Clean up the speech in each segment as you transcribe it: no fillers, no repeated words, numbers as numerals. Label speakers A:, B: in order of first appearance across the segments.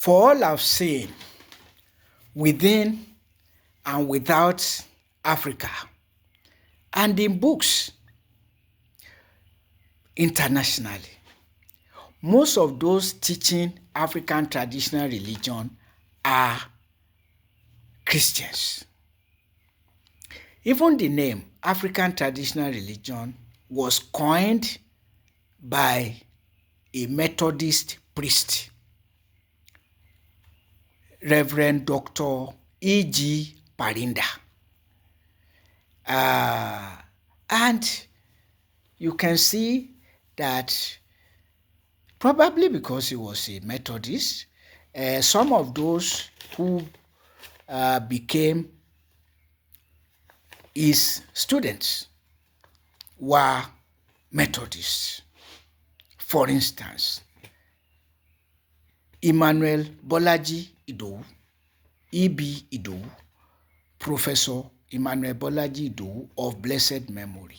A: For all I've seen within and without Africa, and in books internationally, most of those teaching African traditional religion are Christians. Even the name African traditional religion was coined by a Methodist priest, Reverend Dr. E.G. Parinda. And you can see that probably because he was a Methodist, some of those who became his students were Methodists. For instance, Emmanuel Bolaji Idowu, E.B. Idowu, Professor Emmanuel Bolaji Idowu of blessed memory,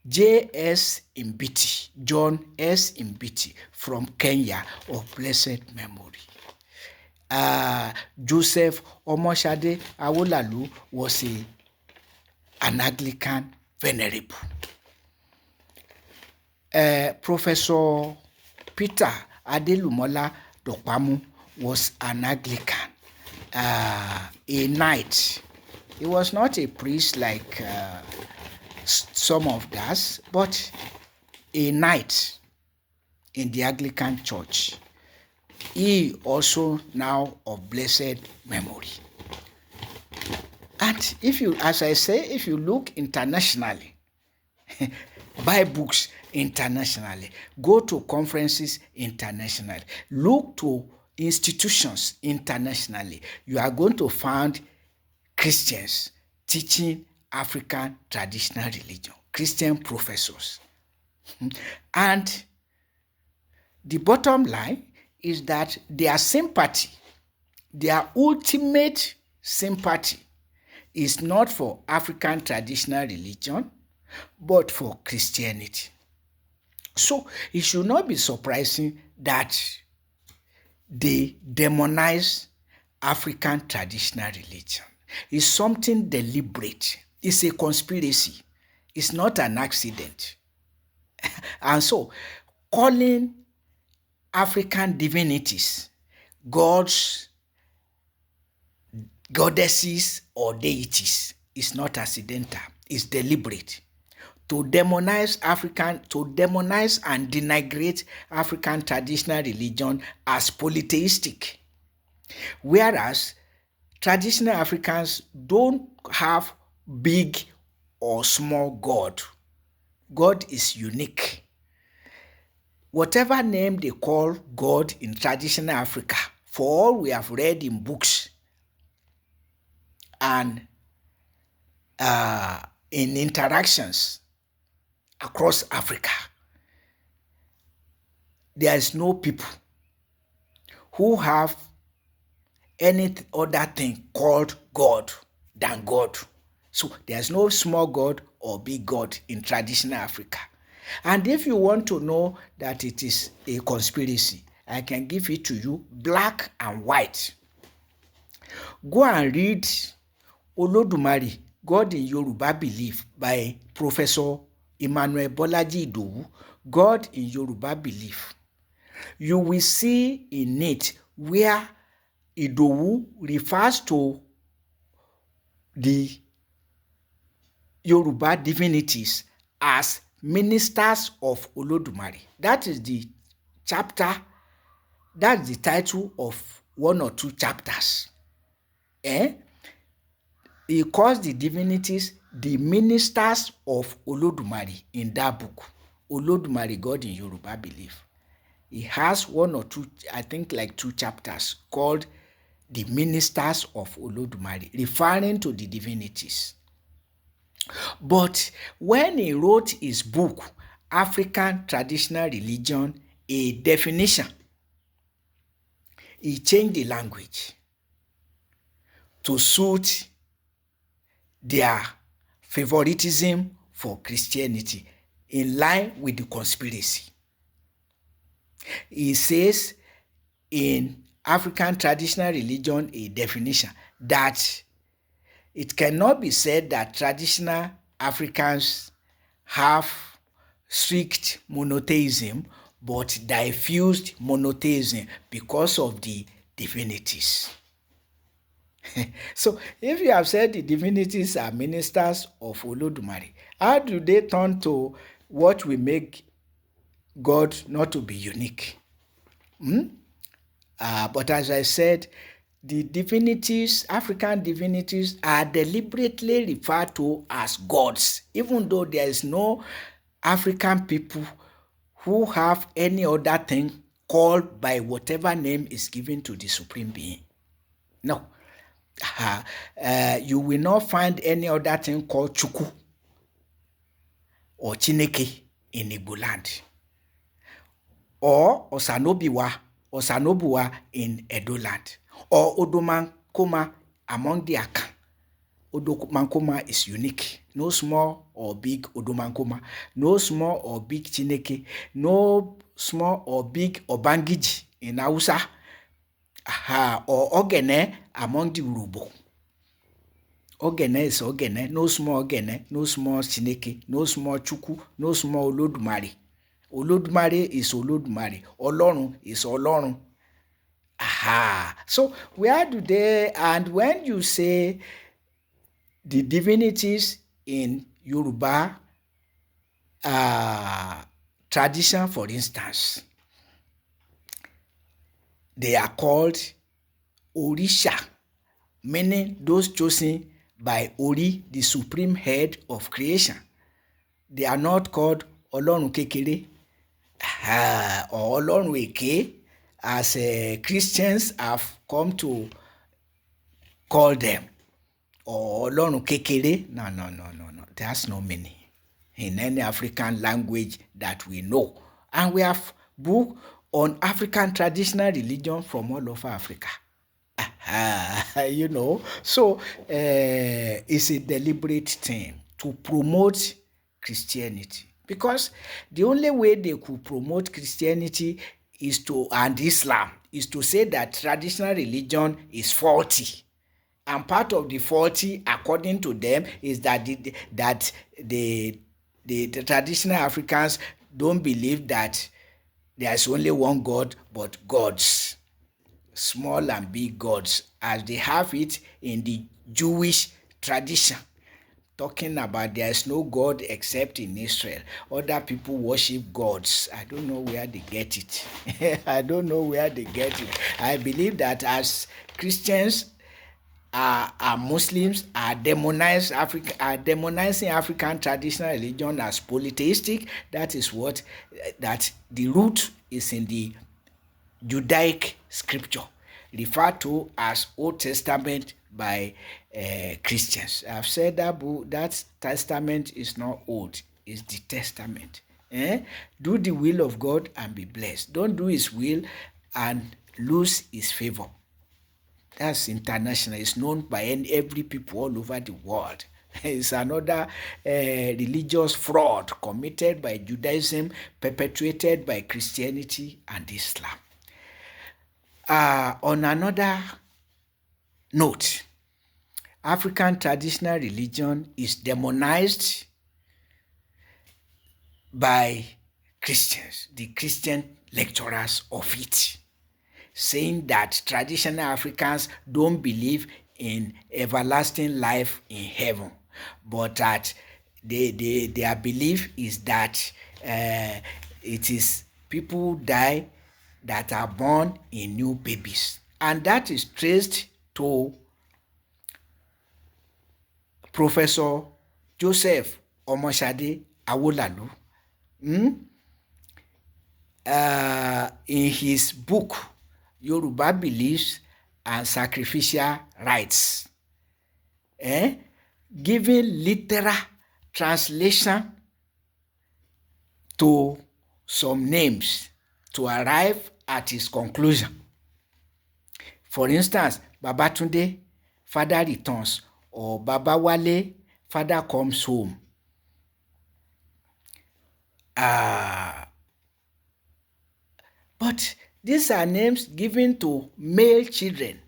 A: J.S. Mbiti, John S. Mbiti from Kenya of blessed memory. Joseph Omoshade Awolalu was an Anglican venerable. Professor Peter Adelumola Dokpamu was an Anglican, a knight. He was not a priest like some of us, but a knight in the Anglican Church. He also now of blessed memory. And if you, as I say, if you look internationally, buy books internationally, go to conferences internationally, look to institutions internationally, you are going to find Christians teaching African traditional religion, Christian professors. And the bottom line is that their sympathy, their ultimate sympathy, is not for African traditional religion, but for Christianity. So it should not be surprising that they demonize African traditional religion. It's something deliberate. It's a conspiracy. It's not an accident. And so calling African divinities gods, goddesses, or deities is not accidental. It's deliberate. To demonize and denigrate African traditional religion as polytheistic. Whereas traditional Africans don't have big or small God. God is unique. Whatever name they call God in traditional Africa, for all we have read in books and in interactions across Africa, there is no people who have any other thing called God than God. So there's no small God or big God in traditional Africa. And if you want to know that it is a conspiracy, I can give it to you black and white. Go and read Olodumare, God in Yoruba Belief by Professor Emmanuel Bolaji Idowu, God in Yoruba Belief. You will see in it where Idowu refers to the Yoruba divinities as ministers of Olodumare. That is the chapter, that's the title of one or two chapters. He calls the divinities the ministers of Olodumare in that book, Olodumare, God in Yoruba Belief. He has one or two, I think like two chapters called the ministers of Olodumare, referring to the divinities. But when he wrote his book, African Traditional Religion, a Definition, he changed the language to suit their favoritism for Christianity in line with the conspiracy. He says in African traditional religion a definition that it cannot be said that traditional Africans have strict monotheism but diffused monotheism because of the divinities. So if you have said the divinities are ministers of Olodumare, how do they turn to what will make God not to be unique? But as I said, the divinities, African divinities, are deliberately referred to as gods, even though there is no African people who have any other thing called by whatever name is given to the supreme being. No. You will not find any other thing called Chukwu or Chineke in Igbo land, or Osanobuwa in Edo land, or Odomankoma among the Akan. Odomankoma is unique. No small or big Odomankoma, no small or big Chineke, no small or big Obangiji in Hausa, or Ogene among the Urubo. Ogene is Ogene, no small Ogene, no small Chineke, no small Chukwu, no small Olodumare. Olodumare is Olodumare. Olorun is Olorun. So where do they, and when you say the divinities in Yoruba tradition, for instance, they are called Orisha, meaning those chosen by Ori, the supreme head of creation. They are not called Olorun Kekere or Olorun Eke, as Christians have come to call them, or Olorun Kekere. No. There's no meaning in any African language that we know. And we have books on African traditional religion from all over Africa. So it's a deliberate thing to promote Christianity, because the only way they could promote Christianity and Islam is to say that traditional religion is faulty. And part of the faulty, according to them, is that the traditional Africans don't believe that there's only one God, but gods, small and big gods, as they have it in the Jewish tradition, talking about there's no God except in Israel. Other people worship gods. I don't know where they get it. I believe that as Christians, Muslims are demonizing African traditional religion as polytheistic. That is what that the root is in the Judaic scripture, referred to as Old Testament by Christians. I've said that testament is not old, it's the testament. Do the will of God and be blessed. Don't do his will and lose his favor. That's international. It's known by every people all over the world. It's another religious fraud committed by Judaism, perpetuated by Christianity and Islam. On another note, African traditional religion is demonized by Christians, the Christian lecturers of it, saying that traditional Africans don't believe in everlasting life in heaven, but that their belief is that it is people die that are born in new babies. And that is traced to Professor Joseph Omoshade Awolalu. In his book, Yoruba Beliefs and Sacrificial Rites, giving literal translation to some names to arrive at his conclusion. For instance, Babatunde, father returns, or Babawale, father comes home. But These are names given to male children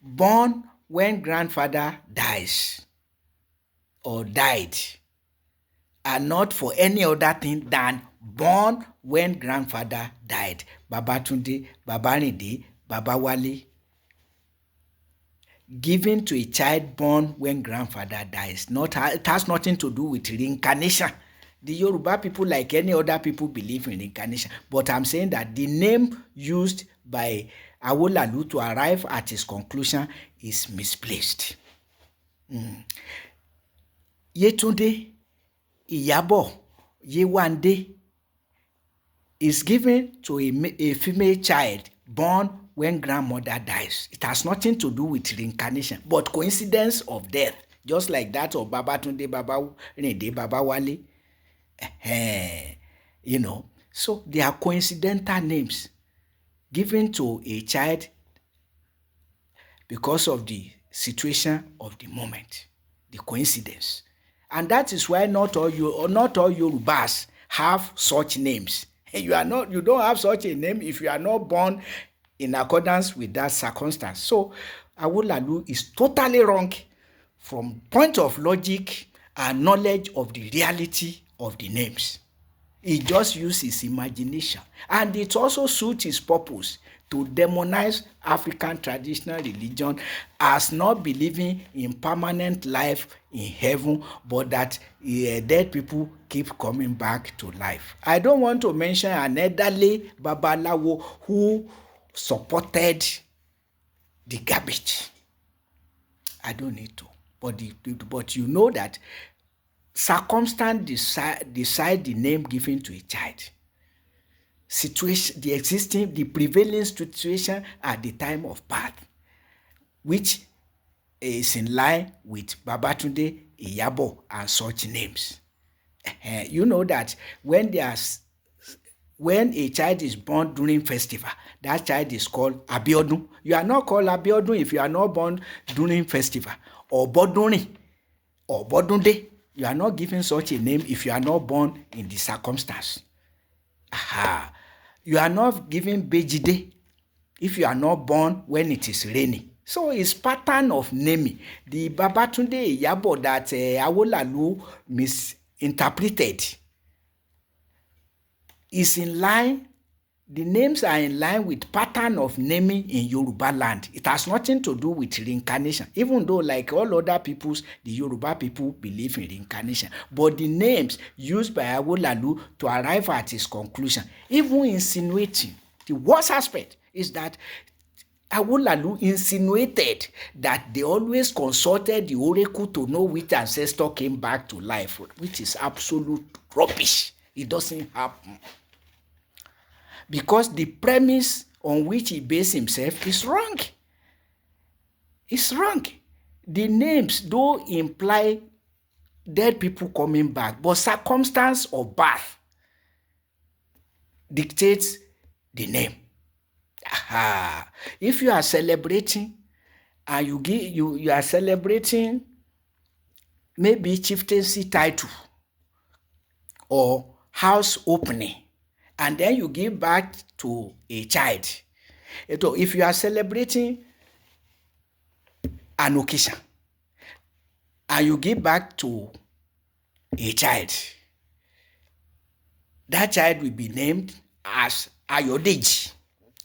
A: born when grandfather dies or died, and not for any other thing than born when grandfather died. Babatunde, Babarinde, Babawale. Given to a child born when grandfather dies. It has nothing to do with reincarnation. The Yoruba people, like any other people, believe in reincarnation. But I'm saying that the name used by Awolalu to arrive at his conclusion is misplaced. Yetunde, Iyabo, Yewande is given to a female child born when grandmother dies. It has nothing to do with reincarnation, but coincidence of death, just like that of Babatunde, Babarinde, Babawale. So they are coincidental names given to a child because of the situation of the moment, the coincidence. And that is why not all Yorubas have such names. You don't have such a name if you are not born in accordance with that circumstance. So Awolalu is totally wrong from point of logic and knowledge of the reality of the names. He just used his imagination, and it also suits his purpose to demonize African traditional religion as not believing in permanent life in heaven, but that dead people keep coming back to life. I don't want to mention an elderly Babalawo who supported the garbage. I don't need to, but you know that circumstance decide the name given to a child. Situation, the prevailing situation at the time of birth, which is in line with Babatunde, Iyabo, and such names. You know that when a child is born during festival, that child is called Abiodun. You are not called Abiodun if you are not born during festival, or Bodunrin, or Bodunde. You are not given such a name if you are not born in the circumstance. You are not given Bejide if you are not born when it is raining. So it's pattern of naming. The Babatunde Iyabo that Awolalu misinterpreted is in line. The names are in line with pattern of naming in Yoruba land. It has nothing to do with reincarnation, even though like all other peoples, the Yoruba people believe in reincarnation. But the names used by Awolalu to arrive at his conclusion, even insinuating, the worst aspect is that Awolalu insinuated that they always consulted the oracle to know which ancestor came back to life, which is absolute rubbish. It doesn't happen. Because the premise on which he based himself is wrong. It's wrong. The names do imply dead people coming back, but circumstance of birth dictates the name. If you are celebrating and you are celebrating maybe chieftaincy title or house opening, and then you give back to a child. If you are celebrating an occasion and you give back to a child, that child will be named as Ayodeji,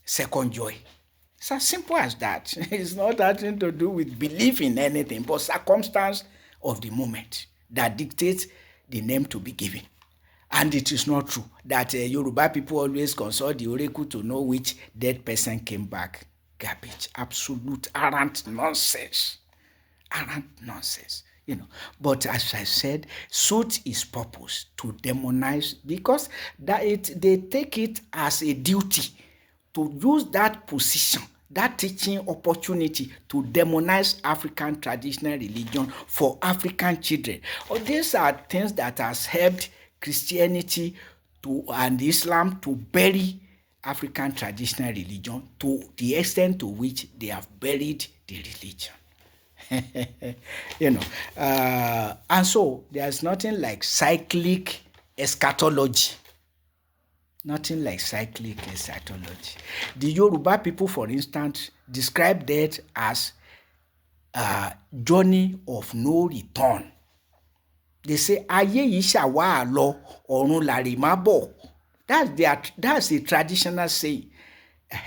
A: second joy. It's as simple as that. It's not nothing to do with belief in anything, but circumstance of the moment that dictates the name to be given. And it is not true that Yoruba people always consult the oracle to know which dead person came back. Garbage. Absolute arrant nonsense. Arrant nonsense. But as I said, suit is purpose to demonize, because they take it as a duty to use that position, that teaching opportunity to demonize African traditional religion for African children. These are things that has helped Christianity and Islam to bury African traditional religion to the extent to which they have buried the religion. And so there's nothing like cyclic eschatology Nothing like cyclic eschatology. The Yoruba people, for instance, describe death as a journey of no return. They say, ayé yìí ṣàwá lọ, ọ̀run làrè má bọ̀. That's a traditional saying.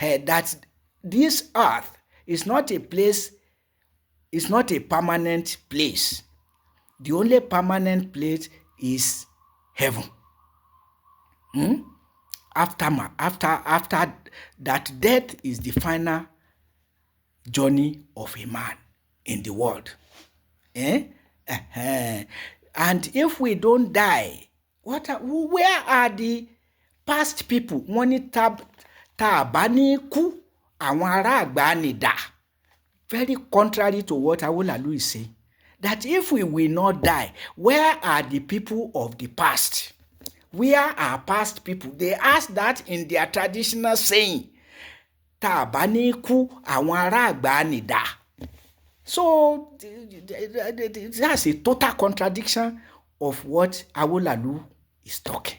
A: That this earth is not a place, it's not a permanent place. The only permanent place is heaven. After that, death is the final journey of a man in the world. And if we don't die, where are the past people? Wọ́n ní tá a bá ní kú, àwọn ará àgbà ni dà. Very contrary to what Awolalu is saying. That if we will not die, where are the people of the past? Where are past people? They ask that in their traditional saying. Tá a bá ní kú, àwọn ará àgbà ni dà. So that's a total contradiction of what Awolalu is talking.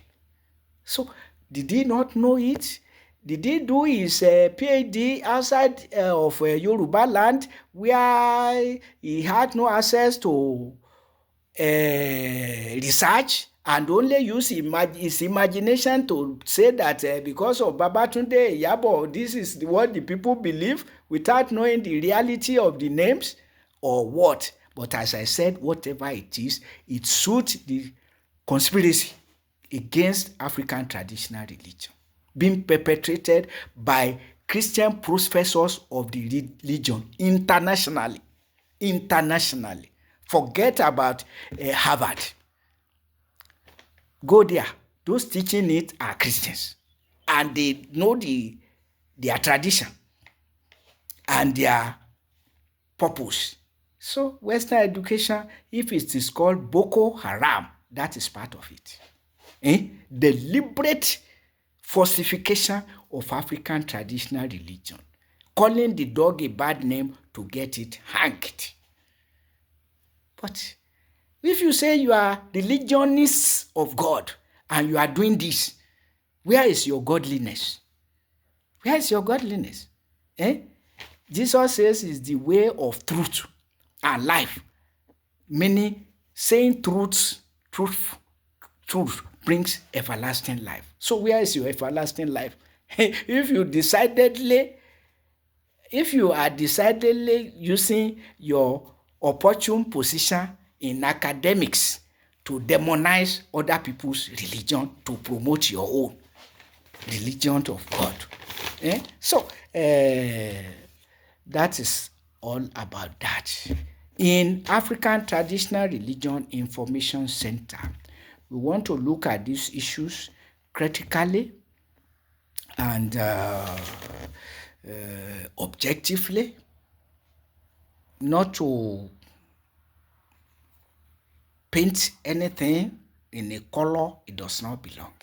A: So did he not know it? Did he do his PhD outside of Yoruba land where he had no access to research and only use his imagination to say that because of Babatunde Iyabo, this is what the people believe without knowing the reality of the names or what? But as I said, whatever it is, it suits the conspiracy against African traditional religion being perpetrated by Christian professors of the religion internationally. Forget about Harvard. Go there. Those teaching it are Christians, and they know their tradition and their purpose. So Western education, if it is called Boko Haram, that is part of it. Deliberate falsification of African traditional religion, calling the dog a bad name to get it hanged. But if you say you are religionists of God and you are doing this, where is your godliness? Where is your godliness? Jesus says is the way of truth and life, meaning saying truth brings everlasting life. So where is your everlasting life? If you are decidedly using your opportune position in academics to demonize other people's religion to promote your own religion of God. So that is all about that. In African Traditional Religion Information Center, we want to look at these issues critically and objectively, not to paint anything in a color it does not belong.